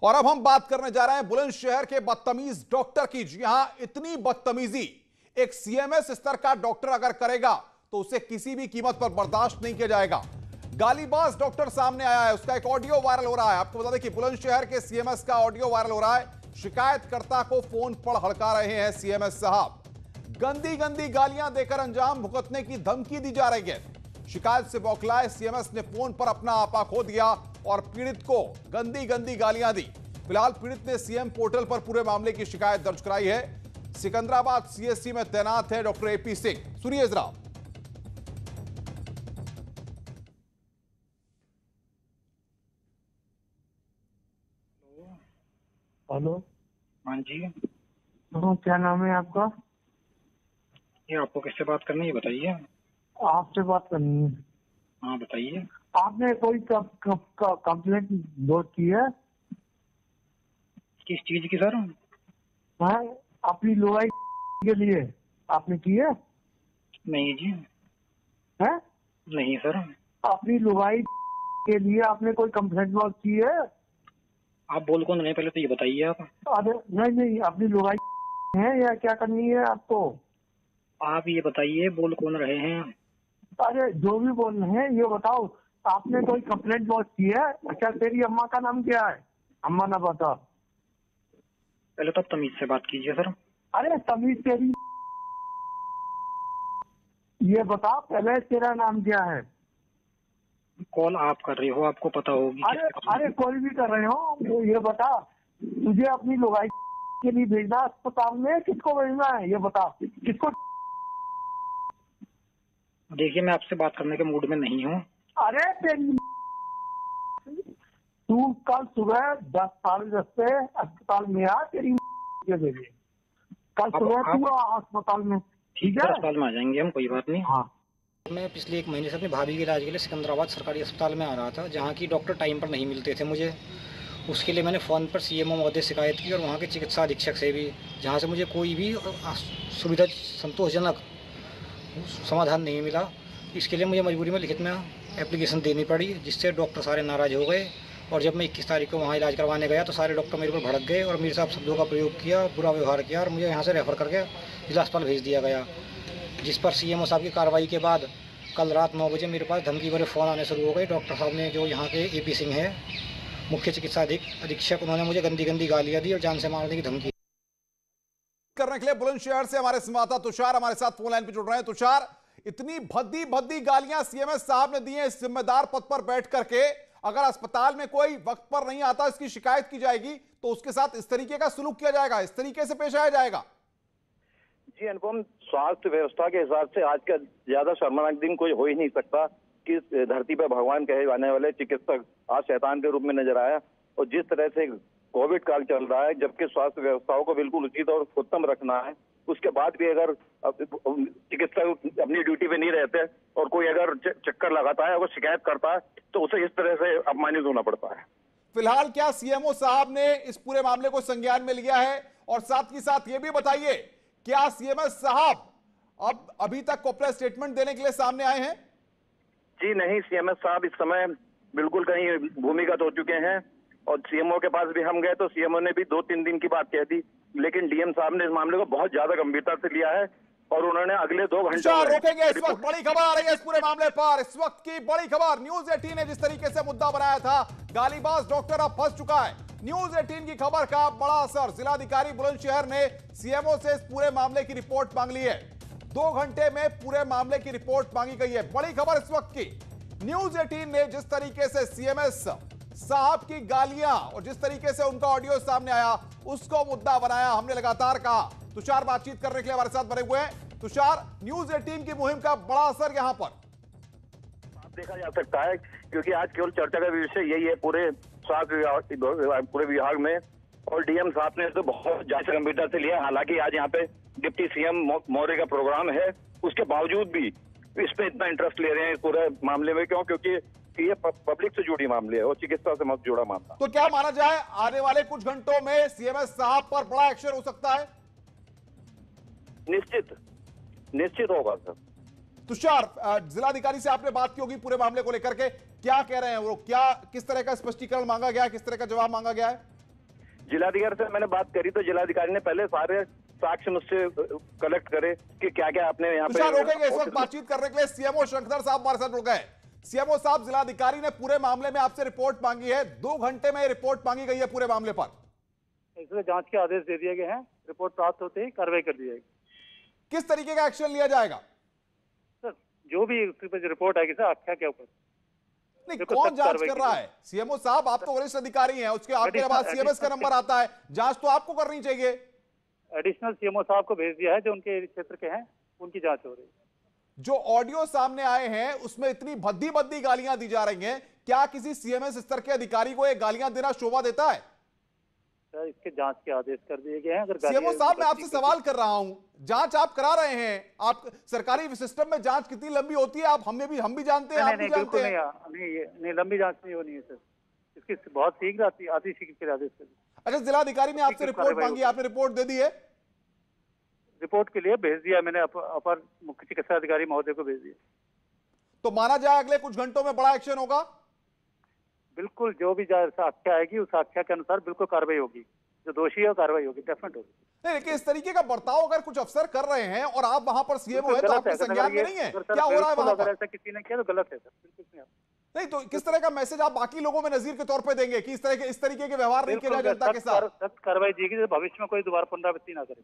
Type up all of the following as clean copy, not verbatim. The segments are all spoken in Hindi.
और अब हम बात करने जा रहे हैं बुलंदशहर के बदतमीज डॉक्टर की। जी हां, इतनी बदतमीजी एक सीएमएस स्तर का डॉक्टर अगर करेगा तो उसे किसी भी कीमत पर बर्दाश्त नहीं किया जाएगा। गालीबाज डॉक्टर सामने आया है, उसका एक ऑडियो वायरल हो रहा है। आपको बता दें कि बुलंदशहर के सीएमएस का ऑडियो वायरल हो रहा है। शिकायतकर्ता को फोन पर हड़का रहे हैं सीएमएस साहब। गंदी गंदी गालियां देकर अंजाम भुगतने की धमकी दी जा रही है। शिकायत से बौखलाए सीएमएस ने फोन पर अपना आपा खो दिया और पीड़ित को गंदी गंदी गालियां दी। फिलहाल पीड़ित ने सीएम पोर्टल पर पूरे मामले की शिकायत दर्ज कराई है। सिकंदराबाद सीएससी में तैनात है डॉक्टर एपी सिंह। सुनिए जरा। हेलो। हाँ जी। हाँ, क्या नाम है आपका? ये आपको किससे बात करनी है, ये बताइए। आपसे बात करनी है। हाँ बताइए। आपने कोई कंप्लेंट लॉन्च की है? किस चीज की सर? हाँ, अपनी लुगाई के लिए आपने की है? नहीं जी। हैं? नहीं सर। अपनी लुगाई के लिए आपने कोई कंप्लेंट लॉन्च की है? आप बोल कौन रहे हैं पहले तो ये बताइए आप। अरे नहीं, अपनी लुगाई है या क्या करनी है आपको? आप ये बताइए बोल कौन रहे हैं। अरे जो भी बोल रहे हैं ये बताओ, आपने कोई कंप्लेंट लॉन्च की है? अच्छा, तेरी अम्मा का नाम क्या है? अम्मा ना बता। पहले तो आप तमीज से बात कीजिए सर। अरे तमीज तेरी, ये बता पहले तेरा नाम क्या है? कॉल आप कर रहे हो, आपको पता होगी। अरे कोई भी कर रहे हो, वो ये बता, तुझे अपनी लुगाई के लिए भेजना अस्पताल में, किसको भेजना है ये बता, किसको? देखिए मैं आपसे बात करने के मूड में नहीं हूँ। अरे तेरी, तू कल सुबह 10:10 पे अस्पताल में आ, तेरी के भेजे कल सुबह तू आ अस्पताल में, ठीक है? अस्पताल में आ जाएंगे हम, कोई बात नहीं। हाँ। मैं पिछले 1 महीने से अपनी भाभी के इलाज के लिए सिकंदराबाद सरकारी अस्पताल में आ रहा था, जहाँ की डॉक्टर टाइम पर नहीं मिलते थे मुझे। उसके लिए मैंने फ़ोन पर सीएमओ महोदय से शिकायत की और वहाँ के चिकित्सा अधीक्षक से भी, जहाँ से मुझे कोई भी सुविधा संतोषजनक समाधान नहीं मिला। इसके लिए मुझे मजबूरी में लिखित में एप्लीकेशन देनी पड़ी, जिससे डॉक्टर सारे नाराज़ हो गए। और जब मैं 21 तारीख को वहाँ इलाज करवाने गया तो सारे डॉक्टर मेरे पर भड़क गए और मेरे साथ शब्दों का प्रयोग किया, बुरा व्यवहार किया और मुझे यहाँ से रेफ़र करके जिला अस्पताल भेज दिया गया। जिस पर सीएमओ साहब की कार्रवाई के बाद कल रात 9 बजे मेरे पास धमकी भरे फ़ोन आने शुरू हो गए। डॉक्टर साहब ने, जो यहाँ के एपी सिंह है, मुख्य चिकित्सा अधीक्षक, उन्होंने मुझे गंदी गंदी गालियाँ दी और जान से मारने की धमकी करने के लिए बुलंदशहर से हमारे संवाददाता तुषार हमारे साथ फोन लाइन पर जुड़ रहे हैं। तुषार, इतनी भद्दी भद्दी गालियां सीएमएस साहब ने दी हैं, इस जिम्मेदार पद पर बैठ करके अगर अस्पताल में कोई वक्त पर नहीं आता, इसकी शिकायत की जाएगी तो उसके साथ इस तरीके का सलूक किया जाएगा, इस तरीके से पेश आया जाएगा। जी अनुपम, स्वास्थ्य व्यवस्था के हिसाब से आज का ज्यादा शर्मनाक दिन कोई हो ही नहीं सकता कि धरती पर भगवान कहे जाने वाले चिकित्सक आज शैतान के रूप में नजर आया। और जिस तरह से कोविड काल चल रहा है, जबकि स्वास्थ्य व्यवस्थाओं को बिल्कुल उचित और उत्तम रखना है, उसके बाद भी अगर चिकित्सक अपनी ड्यूटी पे नहीं रहते और कोई अगर चक्कर लगाता है, अगर शिकायत करता है, तो उसे इस तरह से अपमानित होना पड़ता है। फिलहाल क्या सीएमओ साहब ने इस पूरे मामले को संज्ञान में लिया है? और साथ ही साथ ये भी बताइए, क्या सीएमएस साहब अब अभी तक कोई स्टेटमेंट देने के लिए सामने आए हैं? जी नहीं, सीएमएस साहब इस समय बिल्कुल कहीं भूमिगत हो चुके हैं और सीएमओ के पास भी हम गए तो सीएमओ ने भी 2-3 दिन की बात कह दी, लेकिन डीएम साहब ने इस मामले को बहुत ज्यादा गंभीरता से लिया है और उन्होंने अगले 2 घंटे रोकेंगे। इस वक्त बड़ी खबर आ रही है इस पूरे मामले पर। इस वक्त की बड़ी खबर, न्यूज 18 ने जिस तरीके से मुद्दा बनाया था, गालीबाज डॉक्टर अब फंस चुका है। न्यूज 18 की खबर का बड़ा असर। जिलाधिकारी बुलंदशहर ने सीएमओ से इस पूरे मामले की रिपोर्ट मांग ली है। 2 घंटे में पूरे मामले की रिपोर्ट मांगी गई है। बड़ी खबर इस वक्त की, न्यूज 18 ने जिस तरीके से सीएमएस साहब की गालियां और जिस तरीके से उनका ऑडियो सामने आया, उसको मुद्दा बनाया। हमने लगातार कहा। तुषार बातचीत करने के लिए हमारे साथ बने हुए हैं। तुषार, न्यूज 18 की मुहिम का बड़ा असर यहां पर देखा जा सकता है, क्योंकि आज केवल चर्चा का विषय यही है पूरे स्वास्थ्य विभाग, पूरे विभाग में। और डीएम साहब ने तो बहुत ज्यादा गंभीरता से लिया। हालांकि आज यहाँ पे डिप्टी सीएम मौर्य का प्रोग्राम है, उसके बावजूद भी इस पे इतना इंटरेस्ट ले रहे हैं इस पूरे मामले में। क्यों? क्योंकि ये पब्लिक से जुड़ी मामले है और चिकित्सा से मत जुड़ा मामला। तो क्या माना जाए, आने वाले कुछ घंटों में सीएमएस साहब पर बड़ा एक्शन हो सकता है? निश्चित होगा सर। तुषार, जिलाधिकारी से आपने बात की होगी पूरे मामले को लेकर के, क्या कह रहे हैं वो? क्या किस तरह का स्पष्टीकरण मांगा गया है, किस तरह का जवाब मांगा गया है? जिलाधिकारी से मैंने बात करी तो जिलाधिकारी ने पहले सारे साक्ष्य मुझसे कलेक्ट करे कि क्या क्या आपने यहाँ पे रोकेंगे। इस वक्त बातचीत करने के लिए सीएमओ शंकर साहब हमारे साथ जुड़ गए। सीएमओ साहब, जिलाधिकारी ने पूरे मामले में आपसे रिपोर्ट मांगी है, 2 घंटे में रिपोर्ट मांगी गई है पूरे मामले पर। इसलिए जांच के आदेश दे दिए गए हैं, रिपोर्ट प्राप्त होते ही कार्रवाई कर दी जाएगी। किस तरीके का एक्शन लिया जाएगा सर जो भी उसके ऊपर रिपोर्ट आएगी सर आख्या के ऊपर नहीं, कौन जांच कर रहा है? सीएमओ साहब, आप तो वरिष्ठ अधिकारी हैं, उसके आपके बाद सीएमएस का नंबर आता है, जांच तो आपको करनी चाहिए। एडिशनल सीएमओ साहब को भेज दिया है, जो उनके क्षेत्र के हैं उनकी जांच हो रही है। जो ऑडियो सामने आए हैं उसमें इतनी भद्दी भद्दी गालियां दी जा रही हैं, क्या किसी सीएमएस स्तर के अधिकारी को ये गालियां देना शोभा देता है? सर इसके जांच के आदेश कर दिए गए हैं। अगर सीएमओ साहब, मैं आपसे सवाल कर रहा हूं, जांच आप करा रहे हैं, आप सरकारी सिस्टम में जांच कितनी लंबी होती है आप हम भी जानते हैं, आप भी जानते हैं। नहीं लंबी जांच नहीं होनी है सर, इसकी बहुत शीघ्र आती शीघ्र के आदेश कर। अच्छा, जिलाधिकारी ने आपसे रिपोर्ट मांगी, आपने रिपोर्ट दे दी है? रिपोर्ट के लिए भेज दिया मैंने, अपर मुख्य चिकित्सा अधिकारी महोदय को भेज दिया। तो माना जाए अगले कुछ घंटों में बड़ा एक्शन होगा? बिल्कुल, जो भी साक्ष्य आएगी उस साक्ष्य के अनुसार बिल्कुल कार्रवाई होगी, जो दोषी है कार्रवाई होगी, डेफिनेट होगी। नहीं, लेकिन इस तरीके का बर्ताव अगर कुछ अफसर कर रहे हैं और आप वहां पर सीएमओ है तो आपके संज्ञान में नहीं है? क्या हो रहा है वहां पर? ऐसा किसी ने किया तो गलत है सर, बिल्कुल नहीं। तो किस तरह का मैसेज आप बाकी लोगों में नजीर के तौर पे देंगे कि इस तरीके के व्यवहार नहीं किया जाए जनता के साथ? सख्त कार्रवाई देगी तो भविष्य में कोई दोबारा पुनरावृत्ति ना करे।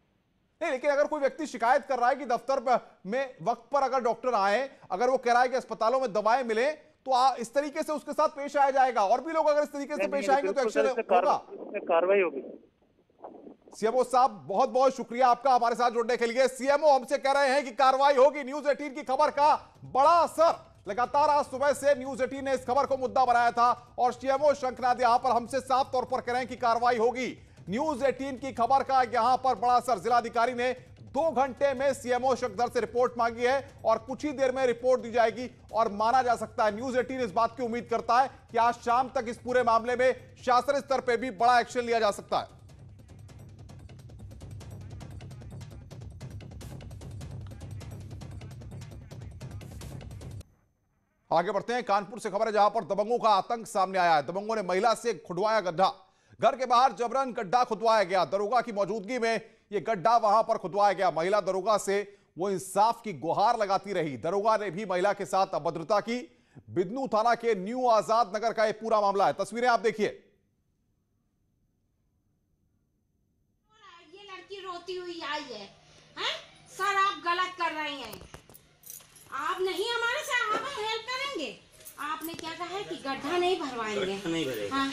नहीं, लेकिन अगर कोई व्यक्ति शिकायत कर रहा है कि दफ्तर में वक्त पर अगर डॉक्टर आए, अगर वो कह रहा है कि अस्पतालों में दवाएं मिले, तो इस तरीके से उसके साथ पेश आया जाएगा, और भी लोग अगर इस तरीके से पेश आएंगे तो एक्शन होगा, कार्रवाई होगी। सीएमओ साहब, बहुत बहुत शुक्रिया आपका हमारे साथ जुड़ने के लिए। सीएमओ हमसे कह रहे हैं कि कार्रवाई होगी। न्यूज 18 की खबर का बड़ा असर, लगातार आज सुबह से न्यूज 18 ने इस खबर को मुद्दा बनाया था और सीएमओ शंखनाथ यहां पर हमसे साफ तौर पर कह रहे हैं कि कार्रवाई होगी। न्यूज 18 की खबर का यहां पर बड़ा असर, जिलाधिकारी ने 2 घंटे में सीएमओ शंकर से रिपोर्ट मांगी है और कुछ ही देर में रिपोर्ट दी जाएगी और माना जा सकता है, न्यूज 18 इस बात की उम्मीद करता है कि आज शाम तक इस पूरे मामले में शासन स्तर पर भी बड़ा एक्शन लिया जा सकता है। आगे बढ़ते हैं, कानपुर से खबर है जहां पर दबंगों का आतंक सामने आया है। दबंगों ने महिला से खुदवाया गड्ढा, घर के बाहर जबरन गड्ढा खुदवाया गया। दरोगा की मौजूदगी में यह गड्ढा वहां पर खुदवाया गया। महिला दरोगा से वो इंसाफ की गुहार लगाती रही। दरोगा ने भी महिला के साथ अभद्रता की। बिदनू थाना के न्यू आजाद नगर का यह पूरा मामला है, तस्वीरें आप देखिए। ये लड़की रोती हुई आई है, सर आप गलत कर रही हैं, आप नहीं हमारे से आप हेल्प करेंगे। आपने क्या कहा है कि गड्ढा नहीं भरवाएंगे? गड्ढा नहीं भरेगा। हाँ।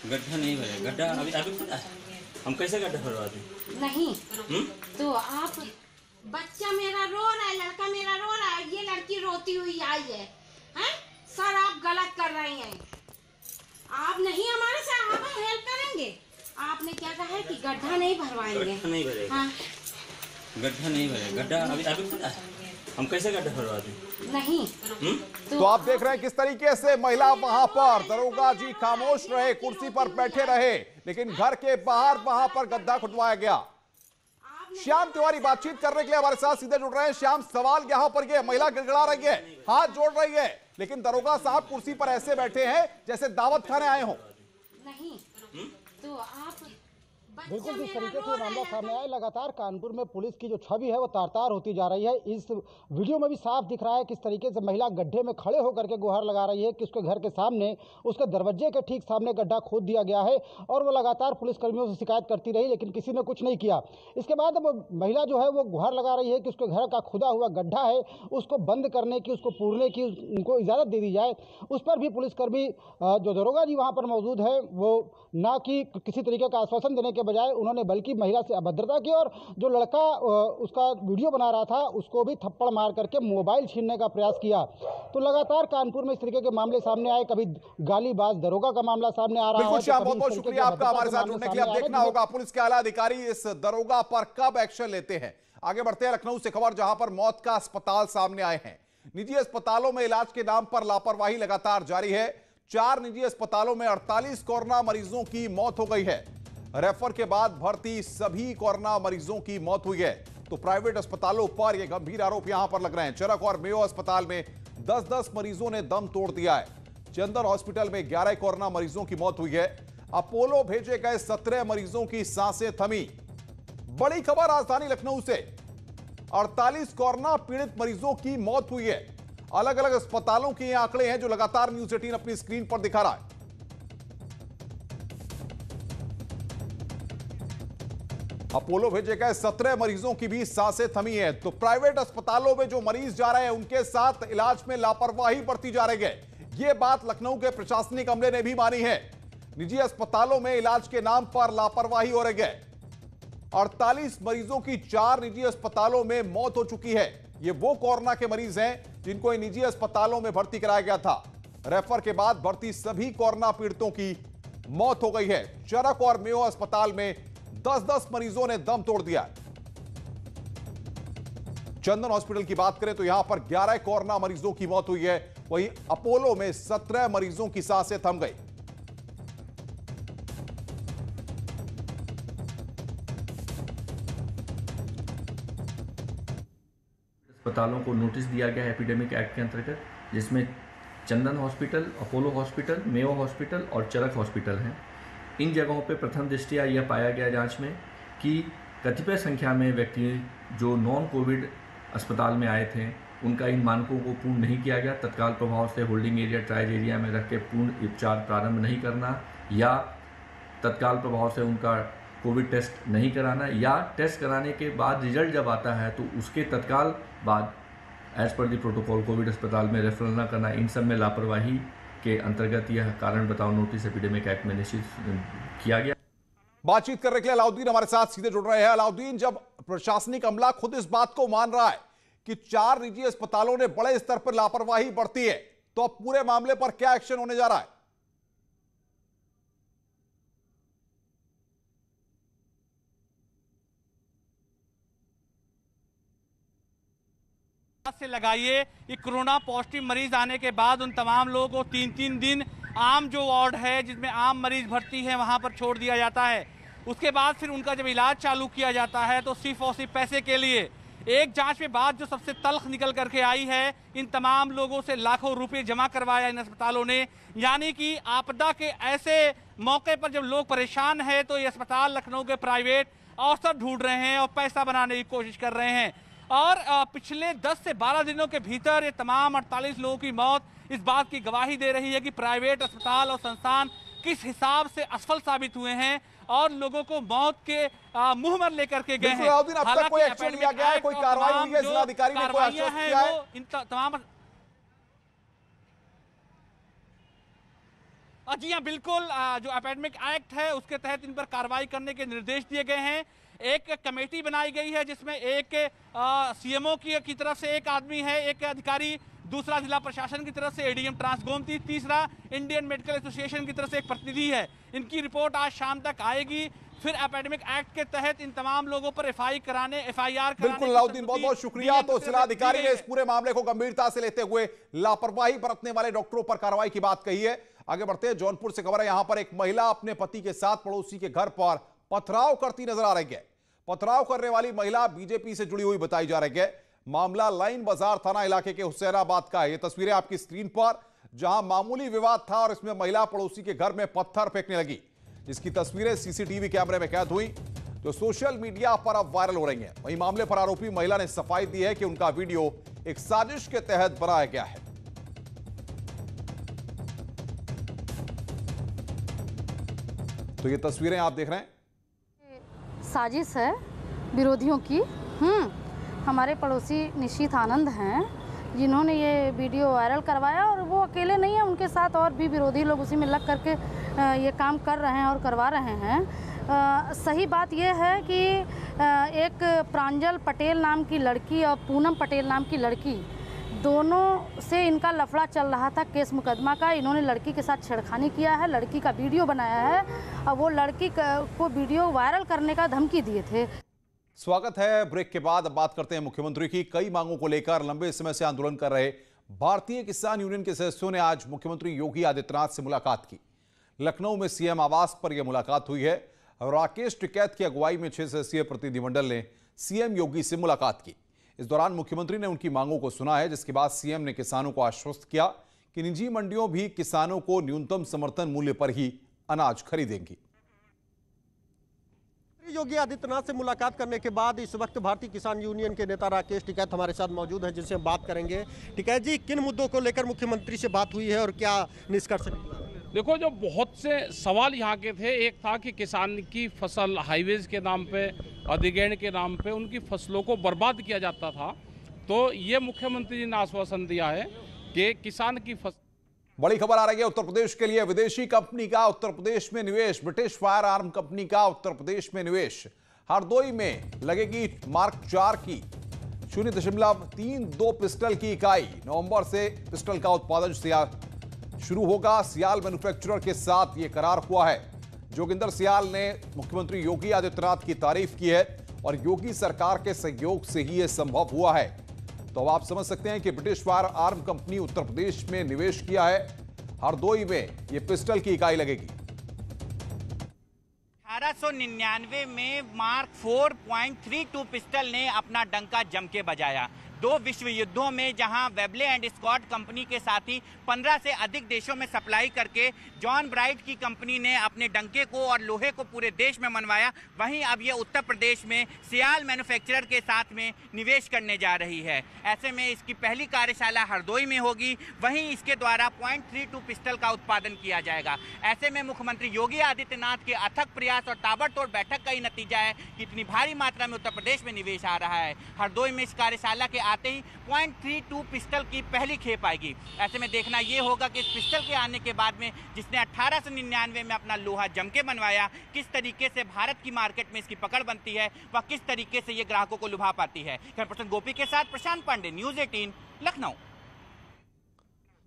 गड्ढा नहीं भरेगा। गड्ढा अभी पता है हम कैसे गड्ढा भरवा दें? नहीं तो आप, बच्चा मेरा रो रहा है, लड़का मेरा रो रहा है, ये लड़की रोती हुई आई है, सर आप गलत कर रही हैं, आप नहीं हमारे से आप हेल्प करेंगे। आपने क्या कहा है कि गड्ढा नहीं भरवाएंगे? गड्ढा नहीं भरेगा। हाँ। गड्ढा नहीं भरेगा। गड्ढा अभी पता है हम कैसे गड्ढा भरवा दें? नहीं तो आप देख रहे हैं किस तरीके से महिला वहां पर, दरोगा जी खामोश रहे, कुर्सी पर बैठे रहे, लेकिन घर के बाहर वहां पर गड्ढा खुदवाया गया। श्याम तिवारी बातचीत करने के लिए हमारे साथ सीधे जुड़ रहे हैं। श्याम, सवाल यहां पर यह, महिला गिड़गिड़ा रही है, हाथ जोड़ रही है, लेकिन दरोगा साहब कुर्सी पर ऐसे बैठे हैं जैसे दावत खाने आए हों। नहीं तो आप, बिल्कुल जिस तरीके से मामला सामने आया, लगातार कानपुर में पुलिस की जो छवि है वो तार-तार होती जा रही है। इस वीडियो में भी साफ दिख रहा है किस तरीके से महिला गड्ढे में खड़े होकर के गुहार लगा रही है कि उसके घर के सामने, उसके दरवाजे के ठीक सामने गड्ढा खोद दिया गया है और वो लगातार पुलिसकर्मियों से शिकायत करती रही, लेकिन किसी ने कुछ नहीं किया। इसके बाद वो महिला जो है वो गुहार लगा रही है कि उसके घर का खुदा हुआ गड्ढा है उसको बंद करने की, उसको पूरने की उनको इजाज़त दे दी जाए। उस पर भी पुलिसकर्मी जो दरोगा जी वहाँ पर मौजूद है वो ना कि किसी तरीके का आश्वासन देने के बजाय उन्होंने बल्कि महिला से अभद्रता की और जो लड़का उसका वीडियो बना रहा था उसको भी थप्पड़ मार करके मोबाइल छीनने का प्रयास किया। तो लगातार कानपुर में इस तरीके के मामले सामने आए, कभी गालीबाज दरोगा का मामला सामने आ रहा है। बिल्कुल, बहुत बहुत शुक्रिया आपका हमारे साथ जुड़ने के लिए। अब देखना होगा पुलिस के आला अधिकारी इस दरोगा पर कब एक्शन लेते हैं। आगे बढ़ते हैं लखनऊ से खबर, जहां पर मौत का अस्पताल सामने आए हैं। निजी अस्पतालों में इलाज के नाम पर लापरवाही लगातार जारी है। 4 निजी अस्पतालों में 48 कोरोना मरीजों की मौत हो गई है। रेफर के बाद भर्ती सभी कोरोना मरीजों की मौत हुई है। तो प्राइवेट अस्पतालों पर यह गंभीर आरोप यहां पर लग रहे हैं। चरक और मेयो अस्पताल में 10-10 मरीजों ने दम तोड़ दिया है। चंदन हॉस्पिटल में 11 कोरोना मरीजों की मौत हुई है। अपोलो भेजे गए 17 मरीजों की सांसें थमी। बड़ी खबर राजधानी लखनऊ से, 48 कोरोना पीड़ित मरीजों की मौत हुई है। अलग अलग अस्पतालों के ये आंकड़े हैं जो लगातार न्यूज़ 18 अपनी स्क्रीन पर दिखा रहा है। अपोलो भेजे गए 17 मरीजों की भी सांसें थमी है। तो प्राइवेट अस्पतालों में जो मरीज जा रहे हैं उनके साथ इलाज में लापरवाही बरती जा रही है। यह बात लखनऊ के प्रशासनिक अमले ने भी मानी है। निजी अस्पतालों में इलाज के नाम पर लापरवाही हो रही है। 48 मरीजों की 4 निजी अस्पतालों में मौत हो चुकी है। ये वो कोरोना के मरीज हैं जिनको इन निजी अस्पतालों में भर्ती कराया गया था। रेफर के बाद भर्ती सभी कोरोना पीड़ितों की मौत हो गई है। चरक और मेयो अस्पताल में 10-10 मरीजों ने दम तोड़ दिया। चंदन हॉस्पिटल की बात करें तो यहां पर 11 कोरोना मरीजों की मौत हुई है। वहीं अपोलो में 17 मरीजों की सांसें थम गई। अस्पतालों को नोटिस दिया गया है एपिडेमिक एक्ट के अंतर्गत, जिसमें Chandan hospital, Apollo hospital, Mayo hospital और चरक हॉस्पिटल हैं। इन जगहों पे प्रथम दृष्टया यह पाया गया जांच में कि कतिपय संख्या में व्यक्ति जो नॉन कोविड अस्पताल में आए थे उनका इन मानकों को पूर्ण नहीं किया गया। तत्काल प्रभाव से होल्डिंग एरिया, ट्रायल एरिया में रख के पूर्ण उपचार प्रारंभ नहीं करना, या तत्काल प्रभाव से उनका कोविड टेस्ट नहीं कराना, या टेस्ट कराने के बाद रिजल्ट जब आता है तो उसके तत्काल बाद एज पर दी प्रोटोकॉल कोविड अस्पताल में रेफरल न करना। इन सब में लापरवाही के अंतर्गत यह कारण बताओ नोटिस एपिडेमिक एक्ट में निश्चित किया गया। बातचीत करने के लिए अलाउद्दीन हमारे साथ सीधे जुड़ रहे हैं। अलाउद्दीन, जब प्रशासनिक अमला खुद इस बात को मान रहा है कि 4 निजी अस्पतालों ने बड़े स्तर पर लापरवाही बरती है, तो अब पूरे मामले पर क्या एक्शन होने जा रहा है? से लगाइए कि कोरोना पॉजिटिव मरीज आने के बाद उन तमाम लोगों को 3-3 दिन आम जो वार्ड है जिसमें आम मरीज भर्ती है वहां पर छोड़ दिया जाता है। उसके बाद फिर उनका जब इलाज चालू किया जाता है तो सिर्फ और सिर्फ पैसे के लिए। एक जांच में बात जो सबसे तल्ख निकल करके आई है, इन तमाम लोगों से लाखों रुपए जमा करवाया इन अस्पतालों ने। यानी कि आपदा के ऐसे मौके पर जब लोग परेशान हैं तो ये अस्पताल लखनऊ के प्राइवेट अवसर ढूंढ रहे हैं और पैसा बनाने की कोशिश कर रहे हैं। और पिछले 10 से 12 दिनों के भीतर ये तमाम 48 लोगों की मौत इस बात की गवाही दे रही है कि प्राइवेट अस्पताल और संस्थान किस हिसाब से असफल साबित हुए हैं और लोगों को मौत के मुंह में लेकर के गए हैं। अब तक कोई एक्शन लिया गया है, कोई कार्रवाई हुई है? जिलाधिकारी ने कोई आश्वस्त किया है? इन तमाम जी हाँ, बिल्कुल। जो एपिडेमिक एक्ट है उसके तहत इन पर कार्रवाई करने के निर्देश दिए गए हैं। एक कमेटी बनाई गई है जिसमें एक सीएमओ की तरफ से एक आदमी है, एक अधिकारी, दूसरा जिला प्रशासन की तरफ से एडीएम ट्रांसगोमती, तीसरा इंडियन मेडिकल एसोसिएशन की तरफ से एक प्रतिनिधि है। इनकी रिपोर्ट आज शाम तक आएगी। फिर एपिडेमिक एक्ट के तहत इन तमाम लोगों पर एफआईआर कराने। बिल्कुल अलाउद्दीन, बहुत बहुत शुक्रिया। तो जिलाधिकारी ने इस पूरे मामले को गंभीरता से लेते हुए लापरवाही बरतने वाले डॉक्टरों पर कार्रवाई की बात कही है। आगे बढ़ते हैं, जौनपुर से खबर है। यहां पर एक महिला अपने पति के साथ पड़ोसी के घर पर पथराव करती नजर आ रही है। पथराव करने वाली महिला बीजेपी से जुड़ी हुई बताई जा रही है। मामला लाइन बाजार थाना इलाके के हुसैनाबाद का है। ये तस्वीरें आपकी स्क्रीन पर, जहां मामूली विवाद था और इसमें महिला पड़ोसी के घर में पत्थर फेंकने लगी, जिसकी तस्वीरें सीसीटीवी कैमरे में कैद हुई, जो सोशल मीडिया पर अब वायरल हो रही हैं। वहीं मामले पर आरोपी महिला ने सफाई दी है कि उनका वीडियो एक साजिश के तहत बनाया गया है। तो ये तस्वीरें आप देख रहे हैं, साजिश है विरोधियों की। हमारे पड़ोसी निशित आनंद हैं जिन्होंने ये वीडियो वायरल करवाया, और वो अकेले नहीं है, उनके साथ और भी विरोधी लोग उसी में लग करके ये काम कर रहे हैं और करवा रहे हैं। सही बात यह है कि एक प्रांजल पटेल नाम की लड़की और पूनम पटेल नाम की लड़की, दोनों से इनका लफड़ा चल रहा था केस मुकदमा का। इन्होंने लड़की के साथ छेड़खानी किया है, लड़की का वीडियो बनाया है और वो लड़की को वीडियो वायरल करने का धमकी दिए थे। स्वागत है ब्रेक के बाद। अब बात करते हैं मुख्यमंत्री की। कई मांगों को लेकर लंबे समय से आंदोलन कर रहे भारतीय किसान यूनियन के सदस्यों ने आज मुख्यमंत्री योगी आदित्यनाथ से मुलाकात की। लखनऊ में सीएम आवास पर यह मुलाकात हुई है। राकेश टिकैत की अगुवाई में 6 सदस्यीय प्रतिनिधिमंडल ने सीएम योगी से मुलाकात की। इस दौरान मुख्यमंत्री ने उनकी मांगों को सुना है, जिसके बाद सीएम ने किसानों को आश्वस्त किया कि निजी मंडियों भी किसानों को न्यूनतम समर्थन मूल्य पर ही अनाज खरीदेंगी। योगी आदित्यनाथ से मुलाकात करने के बाद इस वक्त भारतीय किसान यूनियन के नेता राकेश टिकैत हमारे साथ मौजूद हैं, जिनसे हम बात करेंगे। टिकैत जी, किन मुद्दों को लेकर मुख्यमंत्री से बात हुई है और क्या निष्कर्ष निकला? देखो, जो बहुत से सवाल यहाँ के थे, एक था कि किसान की फसल हाईवेज के नाम पे, अधिग्रहण के नाम पे उनकी फसलों को बर्बाद किया जाता था। तो ये मुख्यमंत्री जी ने आश्वासन दिया है कि किसान की फसल। बड़ी खबर आ रही है उत्तर प्रदेश के लिए। विदेशी कंपनी का उत्तर प्रदेश में निवेश। ब्रिटिश फायर आर्म कंपनी का उत्तर प्रदेश में निवेश। हरदोई में लगेगी मार्क 4 की 0.32 पिस्टल की इकाई। नवंबर से पिस्टल का उत्पादन शुरू होगा। सियाल मैन्युफैक्चरर के साथ यह करार हुआ है। जोगिंदर सियाल ने मुख्यमंत्री योगी आदित्यनाथ की तारीफ की है और योगी सरकार के सहयोग से ही यह संभव हुआ है। तो अब आप समझ सकते हैं कि British fire arm company Uttar Pradesh में निवेश किया है। हरदोई में यह पिस्टल की इकाई लगेगी। 1899 में मार्क 4.32 पिस्टल ने अपना डंका जम के बजाया। 2 विश्व युद्धों में जहां वेबले एंड स्कॉट कंपनी के साथ ही 15 से अधिक देशों में सप्लाई करके जॉन ब्राइट की कंपनी ने अपने डंके को और लोहे को पूरे देश में मनवाया, वहीं अब ये उत्तर प्रदेश में सियाल मैन्युफैक्चरर के साथ में निवेश करने जा रही है। ऐसे में इसकी पहली कार्यशाला हरदोई में होगी, वहीं इसके द्वारा 0.32 पिस्टल का उत्पादन किया जाएगा। ऐसे में मुख्यमंत्री योगी आदित्यनाथ के अथक प्रयास और ताबड़तोड़ बैठक का ही नतीजा है कि इतनी भारी मात्रा में उत्तर प्रदेश में निवेश आ रहा है। हरदोई में इस कार्यशाला के आते ही 0.32 पिस्टल की पहली खेप आएगी। ऐसे में देखना यह होगा कि इस पिस्टल के आने के बाद में जिसने 1899 में अपना लोहा जम के बनवाया, किस तरीके से भारत की मार्केट में इसकी पकड़ बनती है, वह किस तरीके से ये ग्राहकों को लुभा पाती है। कैमरापर्सन गोपी के साथ प्रशांत पांडे, न्यूज़ 18 लखनऊ।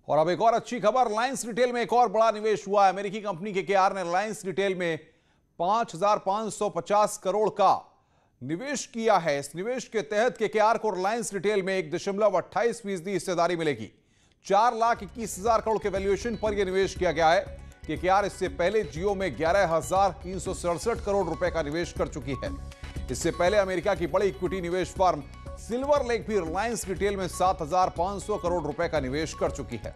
और अब एक और अच्छी खबर, रिलायंस रिटेल में एक और बड़ा निवेश हुआ है। अमेरिकी कंपनी केकेआर ने रिलायंस रिटेल में 5,550 करोड़ का निवेश किया है। इस निवेश के तहत केकेआर को रिलायंस रिटेल में 1.28% हिस्सेदारी मिलेगी। 4,21,000 करोड़ के वैल्यूएशन पर यह निवेश किया गया है। केकेआर इससे पहले जियो में 11,367 करोड़ रुपए का निवेश कर चुकी है। इससे पहले अमेरिका की बड़ी इक्विटी निवेश फर्म सिल्वर लेक भी रिलायंस रिटेल में 7,500 करोड़ रुपए का निवेश कर चुकी है।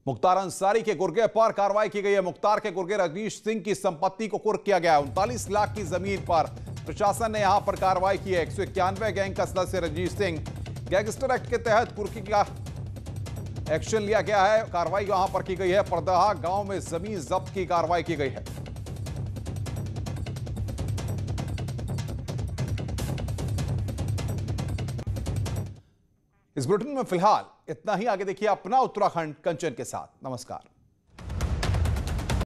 मुख्तार अंसारी के गुर्गे पर कार्रवाई की गई है। मुख्तार के गुर्गे रजनीश सिंह की संपत्ति को कुर्क किया गया है। 39 लाख की जमीन पर प्रशासन ने यहां पर कार्रवाई की है। 191 गैंग का सदस्य रजनीश सिंह, गैंगस्टर एक्ट के तहत कुर्की का एक्शन लिया गया है। कार्रवाई यहां पर की गई है। परदहा गांव में जमीन जब्त की कार्रवाई की गई है। इस बुलेटिन में फिलहाल इतना ही। आगे देखिए अपना उत्तराखंड कंचन के साथ। नमस्कार।